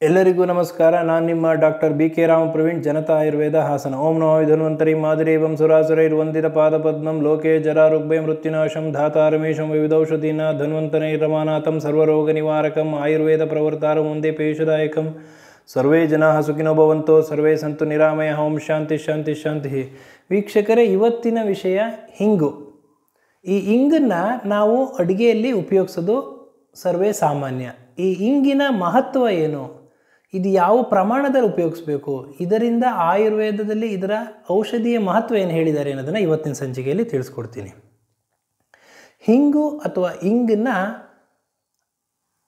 ಎಲ್ಲರಿಗೂ ನಮಸ್ಕಾರ. ನಾನು ನಿಮ್ಮ ಡಾಕ್ಟರ್ BK ರಾಮ ಪ್ರವೀಣ್, ಜನತಾ ಆಯುರ್ವೇದ ಹಾಸನ. ಓಂ ನಮೋ ಧನ್ವಂತರಿ ಮಾದರೇವಂ ಸುರಾಸುರೈರ್ವಂದಿತ ಪಾದಪದ್ಮಂ ಲೋಕೆ ಜರಾರುಗ್ಭಯ ಮೃತ್ಯುನಾಶಂ ಧಾತಾರಮೇಶಂ ವಿವಿಧೌಷಧೀನ ಧನ್ವಂತರೈರ್ರಮಾನಾಥಂ ಸರ್ವರೋಗ ನಿವಾರಕಂ ಆಯುರ್ವೇದ ಪ್ರವರ್ತಾರಂ ಒಂದೇ ಪೇಶದಾಯಕಂ. ಸರ್ವೇ ಜನಾಃ ಸುಖಿನೋ ಭವಂತೋ ಸರ್ವೇ ಸಂತು ನಿರಾಮಯಃ. ಓಂ ಶಾಂತಿ ಶಾಂತಿ ಶಾಂತಿ. ವೀಕ್ಷಕರೇ, ಇವತ್ತಿನ ವಿಷಯ ಹಿಂಗು. ಈ ಇಂಗನ್ನು ನಾವು ಅಡುಗೆಯಲ್ಲಿ ಉಪಯೋಗಿಸೋದು ಸರ್ವೇ ಸಾಮಾನ್ಯ. ಈ ಇಂಗಿನ ಮಹತ್ವ ಏನು, ಇದು ಯಾವ ಪ್ರಮಾಣದಲ್ಲಿ ಉಪಯೋಗಿಸ್ಬೇಕು, ಇದರಿಂದ ಆಯುರ್ವೇದದಲ್ಲಿ ಇದರ ಔಷಧಿಯ ಮಹತ್ವ ಏನು ಹೇಳಿದ್ದಾರೆ ಅನ್ನೋದನ್ನು ಇವತ್ತಿನ ಸಂಚಿಕೆಯಲ್ಲಿ ತಿಳಿಸ್ಕೊಡ್ತೀನಿ. ಹಿಂಗು ಅಥವಾ ಇಂಗನ್ನ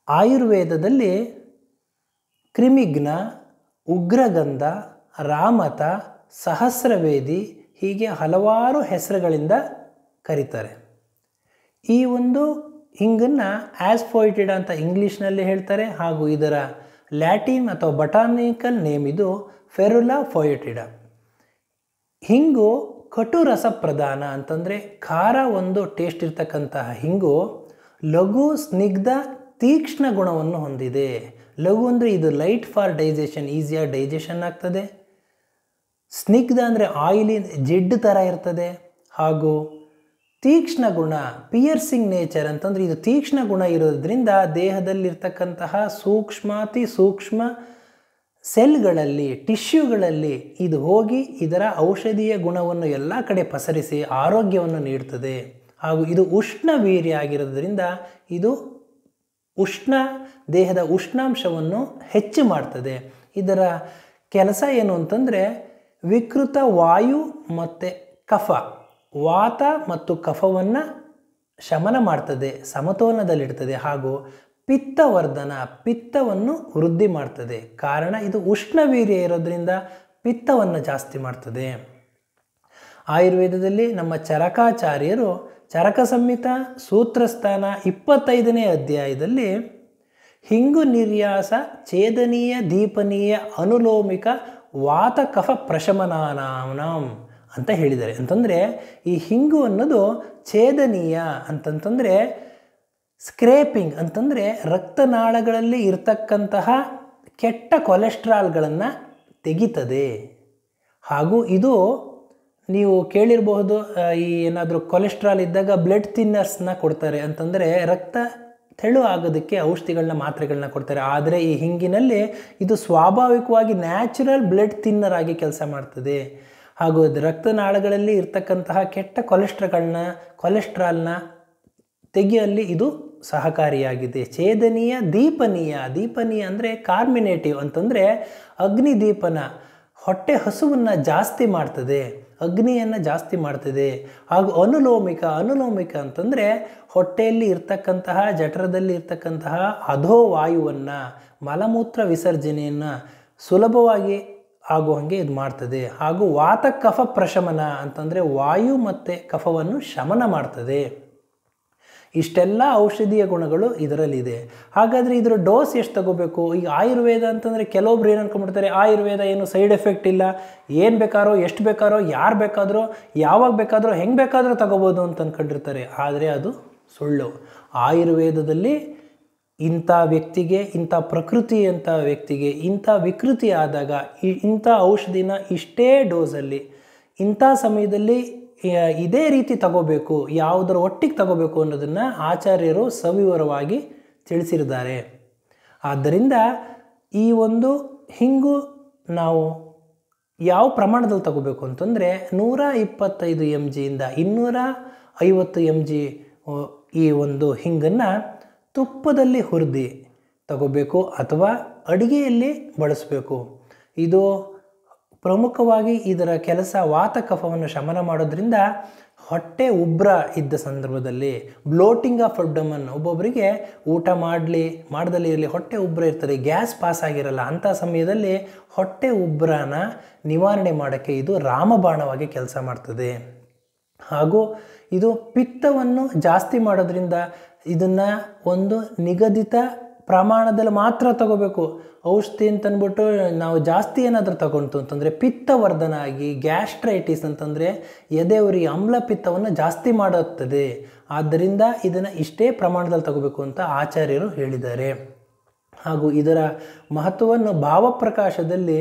ಆಯುರ್ವೇದದಲ್ಲಿ ಕ್ರಿಮಿಘ್ನ, ಉಗ್ರಗಂಧ, ರಾಮತ, ಸಹಸ್ರವೇದಿ ಹೀಗೆ ಹಲವಾರು ಹೆಸರುಗಳಿಂದ ಕರೀತಾರೆ. ಈ ಒಂದು ಹಿಂಗನ್ನು ಆಸ್ಫೋಯಿಟಿಡ ಅಂತ ಇಂಗ್ಲೀಷ್ನಲ್ಲಿ ಹೇಳ್ತಾರೆ, ಹಾಗೂ ಇದರ ಲ್ಯಾಟಿನ್ ಅಥವಾ ಬಟಾನಿಕಲ್ ನೇಮ್ ಇದು ಫೆರುಲಾ ಫೋಯಟಿಡ. ಹಿಂಗು ಕಟು ರಸ ಪ್ರಧಾನ ಅಂತಂದರೆ ಖಾರ ಒಂದು ಟೇಸ್ಟ್ ಇರ್ತಕ್ಕಂತಹ ಹಿಂಗು ಲಘು ಸ್ನಿಗ್ಧ ತೀಕ್ಷ್ಣ ಗುಣವನ್ನು ಹೊಂದಿದೆ. ಲಘು ಅಂದರೆ ಇದು ಲೈಟ್ ಫಾರ್ ಡೈಜೆಷನ್, ಈಸಿಯಾಗಿ ಡೈಜೆಷನ್ ಆಗ್ತದೆ. ಸ್ನಿಗ್ಧ ಅಂದರೆ ಆಯಿಲಿ ಜಿಡ್ಡು ಥರ ಇರ್ತದೆ. ಹಾಗೂ ತೀಕ್ಷ್ಣ ಗುಣ, ಪಿಯರ್ಸಿಂಗ್ ನೇಚರ್ ಅಂತಂದರೆ ಇದು ತೀಕ್ಷ್ಣ ಗುಣ ಇರೋದ್ರಿಂದ ದೇಹದಲ್ಲಿರ್ತಕ್ಕಂತಹ ಸೂಕ್ಷ್ಮಾತಿ ಸೂಕ್ಷ್ಮ ಸೆಲ್ಗಳಲ್ಲಿ, ಟಿಶ್ಯೂಗಳಲ್ಲಿ ಇದು ಹೋಗಿ ಇದರ ಔಷಧೀಯ ಗುಣವನ್ನು ಎಲ್ಲ ಕಡೆ ಪಸರಿಸಿ ಆರೋಗ್ಯವನ್ನು ನೀಡ್ತದೆ. ಹಾಗೂ ಇದು ಉಷ್ಣ ವೀರ್ಯ ಆಗಿರೋದ್ರಿಂದ ಇದು ದೇಹದ ಉಷ್ಣಾಂಶವನ್ನು ಹೆಚ್ಚು ಮಾಡ್ತದೆ. ಇದರ ಕೆಲಸ ಏನು ಅಂತಂದರೆ ವಿಕೃತ ವಾಯು ಮತ್ತು ಕಫ, ವಾತ ಮತ್ತು ಕಫವನ್ನು ಶಮನ ಮಾಡ್ತದೆ, ಸಮತೋಲನದಲ್ಲಿಡ್ತದೆ. ಹಾಗೂ ಪಿತ್ತವರ್ಧನ, ಪಿತ್ತವನ್ನು ವೃದ್ಧಿ ಮಾಡ್ತದೆ. ಕಾರಣ ಇದು ಉಷ್ಣವೀರ್ಯ ಇರೋದ್ರಿಂದ ಪಿತ್ತವನ್ನು ಜಾಸ್ತಿ ಮಾಡ್ತದೆ. ಆಯುರ್ವೇದದಲ್ಲಿ ನಮ್ಮ ಚರಕಾಚಾರ್ಯರು ಚರಕ ಸಂಹಿತ ಸೂತ್ರಸ್ಥಾನ 25ನೇ ಅಧ್ಯಾಯದಲ್ಲಿ ಹಿಂಗು ನಿರ್ಯಾಸ ಛೇದನೀಯ ದೀಪನೀಯ ಅನುಲೋಮಿಕ ವಾತ ಕಫ ಪ್ರಶಮನಾನಾಂ ಅಂತ ಹೇಳಿದ್ದಾರೆ. ಅಂತಂದರೆ ಈ ಹಿಂಗು ಅನ್ನೋದು ಛೇದನೀಯ ಅಂತಂತಂದರೆ ಸ್ಕ್ರೇಪಿಂಗ್ ಅಂತಂದರೆ ರಕ್ತನಾಳಗಳಲ್ಲಿ ಇರ್ತಕ್ಕಂತಹ ಕೆಟ್ಟ ಕೊಲೆಸ್ಟ್ರಾಲ್ಗಳನ್ನು ತೆಗಿತದೆ. ಹಾಗೂ ಇದು ನೀವು ಕೇಳಿರಬಹುದು, ಈ ಏನಾದರೂ ಕೊಲೆಸ್ಟ್ರಾಲ್ ಇದ್ದಾಗ ಬ್ಲಡ್ ಥಿನ್ನರ್ಸ್ನ ಕೊಡ್ತಾರೆ. ಅಂತಂದರೆ ರಕ್ತ ತೆಳು ಆಗೋದಕ್ಕೆ ಔಷಧಿಗಳನ್ನ, ಮಾತ್ರೆಗಳನ್ನ ಕೊಡ್ತಾರೆ. ಆದರೆ ಈ ಹಿಂಗಿನಲ್ಲಿ ಇದು ಸ್ವಾಭಾವಿಕವಾಗಿ ನ್ಯಾಚುರಲ್ ಬ್ಲಡ್ ಥಿನ್ನರ್ ಆಗಿ ಕೆಲಸ ಮಾಡ್ತದೆ. ಹಾಗೂ ರಕ್ತನಾಳಗಳಲ್ಲಿ ಇರ್ತಕ್ಕಂತಹ ಕೆಟ್ಟ ಕೊಲೆಸ್ಟ್ರಾಲ್ನ ತೆಗೆಯಲ್ಲಿ ಇದು ಸಹಕಾರಿಯಾಗಿದೆ. ಛೇದನೀಯ ದೀಪನೀಯ ಅಂದರೆ ಕಾರ್ಮಿನೇಟಿವ್ ಅಂತಂದರೆ ಅಗ್ನಿದೀಪನ, ಹೊಟ್ಟೆ ಹಸುವನ್ನು ಜಾಸ್ತಿ ಮಾಡ್ತದೆ, ಅಗ್ನಿಯನ್ನು ಜಾಸ್ತಿ ಮಾಡ್ತದೆ. ಹಾಗೂ ಅನುಲೋಮಿಕ ಅಂತಂದರೆ ಹೊಟ್ಟೆಯಲ್ಲಿ ಇರ್ತಕ್ಕಂತಹ, ಜಠರದಲ್ಲಿ ಇರ್ತಕ್ಕಂತಹ ಅಧೋವಾಯುವನ್ನು, ಮಲಮೂತ್ರ ವಿಸರ್ಜನೆಯನ್ನು ಸುಲಭವಾಗಿ ಆಗುವಂಗೆ ಇದು ಮಾಡ್ತದೆ. ಹಾಗೂ ವಾತ ಕಫ ಪ್ರಶಮನ ಅಂತಂದರೆ ವಾಯು ಮತ್ತು ಕಫವನ್ನು ಶಮನ ಮಾಡ್ತದೆ. ಇಷ್ಟೆಲ್ಲ ಔಷಧೀಯ ಗುಣಗಳು ಇದರಲ್ಲಿದೆ. ಹಾಗಾದರೆ ಇದರ ಡೋಸ್ ಎಷ್ಟು ತಗೋಬೇಕು? ಈಗ ಆಯುರ್ವೇದ ಅಂತಂದರೆ ಕೆಲವೊಬ್ರು ಏನು ಅನ್ಕೊಂಡ್ಬಿಡ್ತಾರೆ, ಆಯುರ್ವೇದ ಏನು ಸೈಡ್ ಎಫೆಕ್ಟ್ ಇಲ್ಲ, ಏನು ಬೇಕಾರೋ, ಎಷ್ಟು ಬೇಕಾರೋ, ಯಾರು ಬೇಕಾದರೂ, ಯಾವಾಗ ಬೇಕಾದರೂ, ಹೆಂಗೆ ಬೇಕಾದರೂ ತಗೋಬೋದು ಅಂತ ಅಂದ್ಕೊಂಡಿರ್ತಾರೆ. ಆದರೆ ಅದು ಸುಳ್ಳು. ಆಯುರ್ವೇದದಲ್ಲಿ ಇಂಥ ವ್ಯಕ್ತಿಗೆ, ಇಂಥ ಪ್ರಕೃತಿ ಅಂತ ವ್ಯಕ್ತಿಗೆ ಇಂಥ ವಿಕೃತಿ ಆದಾಗ ಇಂಥ ಔಷಧಿನ ಇಷ್ಟೇ ಡೋಸಲ್ಲಿ, ಇಂಥ ಸಮಯದಲ್ಲಿ ಇದೇ ರೀತಿ ತಗೋಬೇಕು, ಯಾವುದರ ಒಟ್ಟಿಗೆ ತಗೋಬೇಕು ಅನ್ನೋದನ್ನು ಆಚಾರ್ಯರು ಸವಿವರವಾಗಿ ತಿಳಿಸಿದ್ದಾರೆ. ಆದ್ದರಿಂದ ಈ ಒಂದು ಹಿಂಗು ನಾವು ಯಾವ ಪ್ರಮಾಣದಲ್ಲಿ ತಗೋಬೇಕು ಅಂತಂದರೆ 125 mg ಇಂದ 250 mg ಈ ಒಂದು ಹಿಂಗನ್ನು ತುಪ್ಪದಲ್ಲಿ ಹುರಿದು ತಗೋಬೇಕು ಅಥವಾ ಅಡುಗೆಯಲ್ಲಿ ಬಳಸಬೇಕು. ಇದು ಪ್ರಮುಖವಾಗಿ ಇದರ ಕೆಲಸ ವಾತ ಕಫವನ್ನು ಶಮನ ಮಾಡೋದ್ರಿಂದ ಹೊಟ್ಟೆ ಉಬ್ರ ಇದ್ದ ಸಂದರ್ಭದಲ್ಲಿ, ಬ್ಲೋಟಿಂಗ್ ಆಫ್ ಅಬ್ಡಮನ್, ಒಬ್ಬೊಬ್ಬರಿಗೆ ಊಟ ಮಾಡ್ದಲ್ಲಿ ಇರಲಿ ಹೊಟ್ಟೆ ಉಬ್ರ ಇರ್ತದೆ, ಗ್ಯಾಸ್ ಪಾಸ್ ಆಗಿರಲ್ಲ, ಅಂಥ ಸಮಯದಲ್ಲಿ ಹೊಟ್ಟೆ ಉಬ್ರನ ನಿವಾರಣೆ ಮಾಡೋಕ್ಕೆ ಇದು ರಾಮಬಾಣವಾಗಿ ಕೆಲಸ ಮಾಡ್ತದೆ. ಹಾಗೂ ಇದು ಪಿತ್ತವನ್ನು ಜಾಸ್ತಿ ಮಾಡೋದ್ರಿಂದ ಇದನ್ನು ಒಂದು ನಿಗದಿತ ಪ್ರಮಾಣದಲ್ಲಿ ಮಾತ್ರ ತಗೋಬೇಕು. ಔಷಧಿ ಅಂತಂದ್ಬಿಟ್ಟು ನಾವು ಜಾಸ್ತಿ ಏನಾದರೂ ತಗೊಂತು ಅಂತಂದರೆ ಪಿತ್ತವರ್ಧನ ಆಗಿ ಗ್ಯಾಸ್ಟ್ರೈಟಿಸ್ ಅಂತಂದರೆ ಎದೆಯುರಿ ಆಮ್ಲ ಪಿತ್ತವನ್ನು ಜಾಸ್ತಿ ಮಾಡುತ್ತದೆ. ಆದ್ದರಿಂದ ಇದನ್ನು ಇಷ್ಟೇ ಪ್ರಮಾಣದಲ್ಲಿ ತಗೋಬೇಕು ಅಂತ ಆಚಾರ್ಯರು ಹೇಳಿದ್ದಾರೆ. ಹಾಗೂ ಇದರ ಮಹತ್ವವನ್ನು ಭಾವಪ್ರಕಾಶದಲ್ಲಿ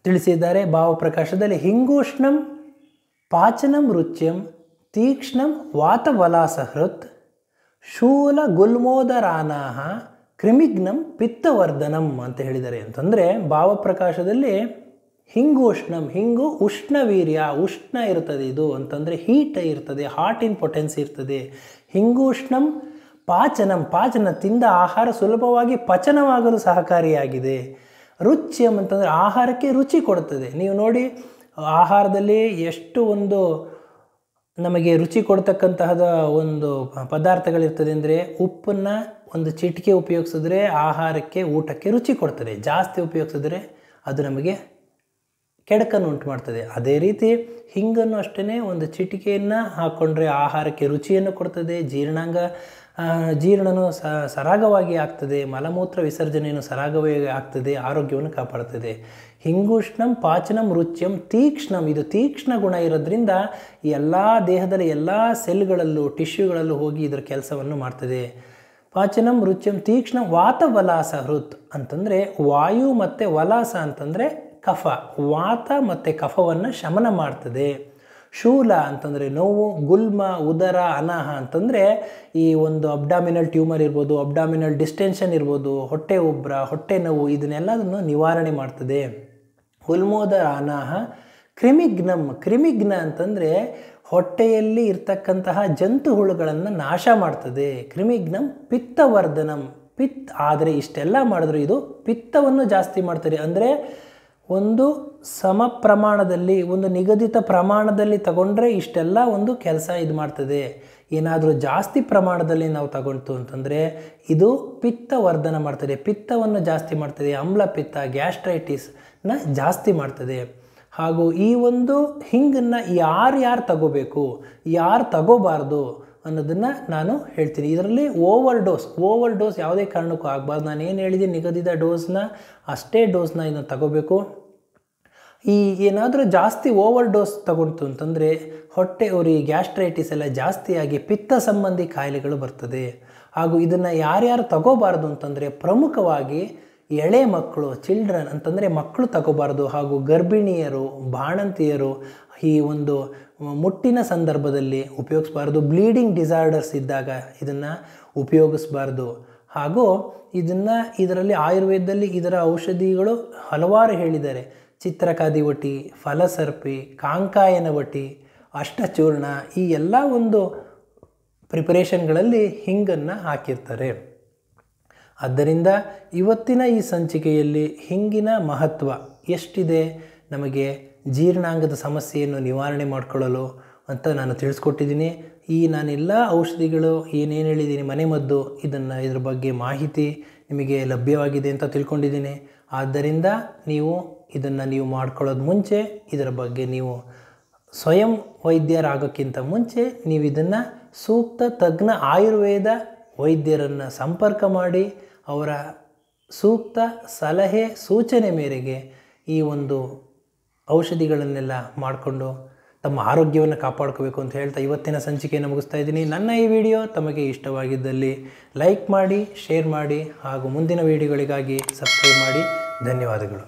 ತಿಳಿಸಿದ್ದಾರೆ. ಭಾವಪ್ರಕಾಶದಲ್ಲಿ ಹಿಂಗೂಷ್ಣಂ ಪಾಚನಂ ರುಚ್ಯಂ ತೀಕ್ಷ್ಣಂ ವಾತವಲಾಸಹೃತ್ ಶೂಲ ಗುಲ್ಮೋದರಾನಾಹ ಕ್ರಿಮಿಗ್ನಂ ಪಿತ್ತವರ್ಧನಂ ಅಂತ ಹೇಳಿದ್ದಾರೆ. ಅಂತಂದರೆ ಭಾವಪ್ರಕಾಶದಲ್ಲಿ ಹಿಂಗೂಷ್ಣಂ, ಹಿಂಗು ಉಷ್ಣವೀರ್ಯ, ಉಷ್ಣ ಇರ್ತದೆ ಇದು ಅಂತಂದರೆ ಹೀಟ್ ಇರ್ತದೆ, ಹಾಟ್ ಇನ್ ಪೊಟೆನ್ಸಿ ಇರ್ತದೆ. ಹಿಂಗೂಷ್ಣಂ ಪಾಚನಂ, ಪಾಚನ ತಿಂದ ಆಹಾರ ಸುಲಭವಾಗಿ ಪಚನವಾಗಲು ಸಹಕಾರಿಯಾಗಿದೆ. ರುಚ್ಯಂ ಅಂತಂದರೆ ಆಹಾರಕ್ಕೆ ರುಚಿ ಕೊಡುತ್ತದೆ. ನೀವು ನೋಡಿ ಆಹಾರದಲ್ಲಿ ಎಷ್ಟು ಒಂದು ನಮಗೆ ರುಚಿ ಕೊಡ್ತಕ್ಕಂತಹದ ಒಂದು ಪದಾರ್ಥಗಳಿರ್ತದೆ ಅಂದರೆ ಉಪ್ಪನ್ನು ಒಂದು ಚಿಟಿಕೆ ಉಪಯೋಗಿಸಿದ್ರೆ ಆಹಾರಕ್ಕೆ ಊಟಕ್ಕೆ ರುಚಿ ಕೊಡ್ತದೆ, ಜಾಸ್ತಿ ಉಪಯೋಗಿಸಿದ್ರೆ ಅದು ನಮಗೆ ಕೆಡಕನ್ನು ಉಂಟು ಮಾಡ್ತದೆ. ಅದೇ ರೀತಿ ಹಿಂಗನ್ನು ಅಷ್ಟೇ ಒಂದು ಚಿಟಿಕೆಯನ್ನು ಹಾಕ್ಕೊಂಡ್ರೆ ಆಹಾರಕ್ಕೆ ರುಚಿಯನ್ನು ಕೊಡ್ತದೆ, ಜೀರ್ಣನೂ ಸರಾಗವಾಗಿ ಆಗ್ತದೆ, ಮಲಮೂತ್ರ ವಿಸರ್ಜನೆಯನ್ನು ಸರಾಗವಾಗಿ ಆಗ್ತದೆ, ಆರೋಗ್ಯವನ್ನು ಕಾಪಾಡ್ತದೆ. ಹಿಂಗೂಷ್ಣಂ ಪಾಚನಂ ರುಚ್ಯಂ ತೀಕ್ಷ್ಣಂ, ಇದು ತೀಕ್ಷ್ಣ ಗುಣ ಇರೋದ್ರಿಂದ ಎಲ್ಲ ದೇಹದಲ್ಲಿ ಎಲ್ಲ ಸೆಲ್ಗಳಲ್ಲೂ ಟಿಶ್ಯೂಗಳಲ್ಲೂ ಹೋಗಿ ಇದರ ಕೆಲಸವನ್ನು ಮಾಡ್ತದೆ. ಪಾಚನಂ ರುಚ್ಯಂ ತೀಕ್ಷ್ಣ ವಾತವಲಾಸ ಹೃತ್ ಅಂತಂದರೆ ವಾಯು ಮತ್ತು ವಲಾಸ ಅಂತಂದರೆ ಕಫ, ವಾತ ಮತ್ತು ಕಫವನ್ನು ಶಮನ ಮಾಡ್ತದೆ. ಶೂಲ ಅಂತಂದರೆ ನೋವು, ಗುಲ್ಮ ಉದರ ಅನಾಹ ಅಂತಂದರೆ ಈ ಒಂದು ಅಬ್ಡಾಮಿನಲ್ ಟ್ಯೂಮರ್ ಇರ್ಬೋದು, ಅಬ್ಡಾಮಿನಲ್ ಡಿಸ್ಟೆನ್ಷನ್ ಇರ್ಬೋದು, ಹೊಟ್ಟೆ ಉಬ್ಬರ, ಹೊಟ್ಟೆ ನೋವು, ಇದನ್ನೆಲ್ಲದನ್ನು ನಿವಾರಣೆ ಮಾಡ್ತದೆ. ಗುಲ್ಮೋದರ ಅನಾಹ ಕ್ರಿಮಿಗ್ನಂ, ಕ್ರಿಮಿಗ್ನ ಅಂತಂದರೆ ಹೊಟ್ಟೆಯಲ್ಲಿ ಇರ್ತಕ್ಕಂತಹ ಜಂತು ಹುಳುಗಳನ್ನು ನಾಶ ಮಾಡ್ತದೆ. ಕ್ರಿಮಿಗ್ನಂ ಪಿತ್ತವರ್ಧನಂ, ಆದರೆ ಇಷ್ಟೆಲ್ಲ ಮಾಡಿದ್ರು ಇದು ಪಿತ್ತವನ್ನು ಜಾಸ್ತಿ ಮಾಡ್ತಾರೆ. ಅಂದರೆ ಒಂದು ಸಮ ಪ್ರಮಾಣದಲ್ಲಿ, ಒಂದು ನಿಗದಿತ ಪ್ರಮಾಣದಲ್ಲಿ ತಗೊಂಡ್ರೆ ಇಷ್ಟೆಲ್ಲ ಒಂದು ಕೆಲಸ ಇದು ಮಾಡ್ತದೆ. ಏನಾದರೂ ಜಾಸ್ತಿ ಪ್ರಮಾಣದಲ್ಲಿ ನಾವು ತಗೊಂತು ಅಂತಂದರೆ ಇದು ಪಿತ್ತವರ್ಧನ ಮಾಡ್ತದೆ, ಪಿತ್ತವನ್ನು ಜಾಸ್ತಿ ಮಾಡ್ತದೆ, ಆಮ್ಲಪಿತ್ತ, ಗ್ಯಾಸ್ಟ್ರೈಟಿಸ್ನ ಜಾಸ್ತಿ ಮಾಡ್ತದೆ. ಹಾಗೂ ಈ ಒಂದು ಹಿಂಗನ್ನು ಯಾರು ತಗೋಬೇಕು, ಯಾರು ತಗೋಬಾರ್ದು ಅನ್ನೋದನ್ನು ನಾನು ಹೇಳ್ತೀನಿ. ಇದರಲ್ಲಿ ಓವರ್ ಡೋಸ್ ಯಾವುದೇ ಕಾರಣಕ್ಕೂ ಆಗಬಾರ್ದು. ನಾನು ಏನು ಹೇಳಿದ್ದೀನಿ ನಿಗದಿತ ಡೋಸ್ನ ಅಷ್ಟೇ ಡೋಸ್ನ ಇದನ್ನು ತಗೋಬೇಕು. ಈ ಏನಾದರೂ ಜಾಸ್ತಿ ಓವರ್ ಡೋಸ್ ತಗೊಂತು ಅಂತಂದರೆ ಹೊಟ್ಟೆ ಉರಿ, ಗ್ಯಾಸ್ಟ್ರೈಟಿಸ್ ಎಲ್ಲ ಜಾಸ್ತಿಯಾಗಿ ಪಿತ್ತ ಸಂಬಂಧಿ ಕಾಯಿಲೆಗಳು ಬರ್ತದೆ. ಹಾಗೂ ಇದನ್ನು ಯಾರ್ಯಾರು ತಗೋಬಾರ್ದು ಅಂತಂದರೆ ಪ್ರಮುಖವಾಗಿ ಎಳೆ ಮಕ್ಕಳು, ಚಿಲ್ಡ್ರನ್ ಅಂತಂದರೆ ಮಕ್ಕಳು ತಗೋಬಾರ್ದು. ಹಾಗೂ ಗರ್ಭಿಣಿಯರು, ಬಾಣಂತಿಯರು ಈ ಒಂದು ಮುಟ್ಟಿನ ಸಂದರ್ಭದಲ್ಲಿ ಉಪಯೋಗಿಸ್ಬಾರ್ದು. ಬ್ಲೀಡಿಂಗ್ ಡಿಸಾರ್ಡರ್ಸ್ ಇದ್ದಾಗ ಇದನ್ನು ಉಪಯೋಗಿಸ್ಬಾರ್ದು. ಹಾಗೂ ಇದರಲ್ಲಿ ಆಯುರ್ವೇದದಲ್ಲಿ ಇದರ ಔಷಧಿಗಳು ಹಲವಾರು ಹೇಳಿದ್ದಾರೆ. ಚಿತ್ರಕಾದಿ ವಟಿ, ಫಲಸರ್ಪಿ, ಕಾಂಕಾಯನ ವಟಿ, ಅಷ್ಟಚೂರ್ಣ, ಈ ಎಲ್ಲ ಒಂದು ಪ್ರಿಪರೇಷನ್ಗಳಲ್ಲಿ ಹಿಂಗನ್ನು ಹಾಕಿರ್ತಾರೆ. ಆದ್ದರಿಂದ ಇವತ್ತಿನ ಈ ಸಂಚಿಕೆಯಲ್ಲಿ ಹಿಂಗಿನ ಮಹತ್ವ ಎಷ್ಟಿದೆ, ನಮಗೆ ಜೀರ್ಣಾಂಗದ ಸಮಸ್ಯೆಯನ್ನು ನಿವಾರಣೆ ಮಾಡಿಕೊಳ್ಳಲು ಅಂತ ನಾನು ತಿಳಿಸ್ಕೊಟ್ಟಿದ್ದೀನಿ. ನಾನೆಲ್ಲ ಔಷಧಿಗಳು ಏನೇನು ಹೇಳಿದ್ದೀನಿ, ಮನೆಮದ್ದು, ಇದ್ರ ಬಗ್ಗೆ ಮಾಹಿತಿ ನಿಮಗೆ ಲಭ್ಯವಾಗಿದೆ ಅಂತ ತಿಳ್ಕೊಂಡಿದ್ದೀನಿ. ಆದ್ದರಿಂದ ನೀವು ಮಾಡ್ಕೊಳ್ಳೋದು ಮುಂಚೆ ಇದರ ಬಗ್ಗೆ ನೀವು ಸ್ವಯಂ ವೈದ್ಯರಾಗೋಕ್ಕಿಂತ ಮುಂಚೆ ನೀವು ಇದನ್ನು ಸೂಕ್ತ ತಜ್ಞ ಆಯುರ್ವೇದ ವೈದ್ಯರನ್ನು ಸಂಪರ್ಕ ಮಾಡಿ ಅವರ ಸೂಕ್ತ ಸಲಹೆ ಸೂಚನೆ ಮೇರೆಗೆ ಈ ಒಂದು ಔಷಧಿಗಳನ್ನೆಲ್ಲ ಮಾಡಿಕೊಂಡು ತಮ್ಮ ಆರೋಗ್ಯವನ್ನು ಕಾಪಾಡ್ಕೋಬೇಕು ಅಂತ ಹೇಳ್ತಾ ಇವತ್ತಿನ ಸಂಚಿಕೆಯನ್ನು ಮುಗಿಸ್ತಾ ಇದ್ದೀನಿ. ನನ್ನ ಈ ವಿಡಿಯೋ ತಮಗೆ ಇಷ್ಟವಾಗಿದ್ದಲ್ಲಿ ಲೈಕ್ ಮಾಡಿ, ಶೇರ್ ಮಾಡಿ ಹಾಗೂ ಮುಂದಿನ ವಿಡಿಯೋಗಳಿಗಾಗಿ ಸಬ್ಸ್ಕ್ರೈಬ್ ಮಾಡಿ. ಧನ್ಯವಾದಗಳು.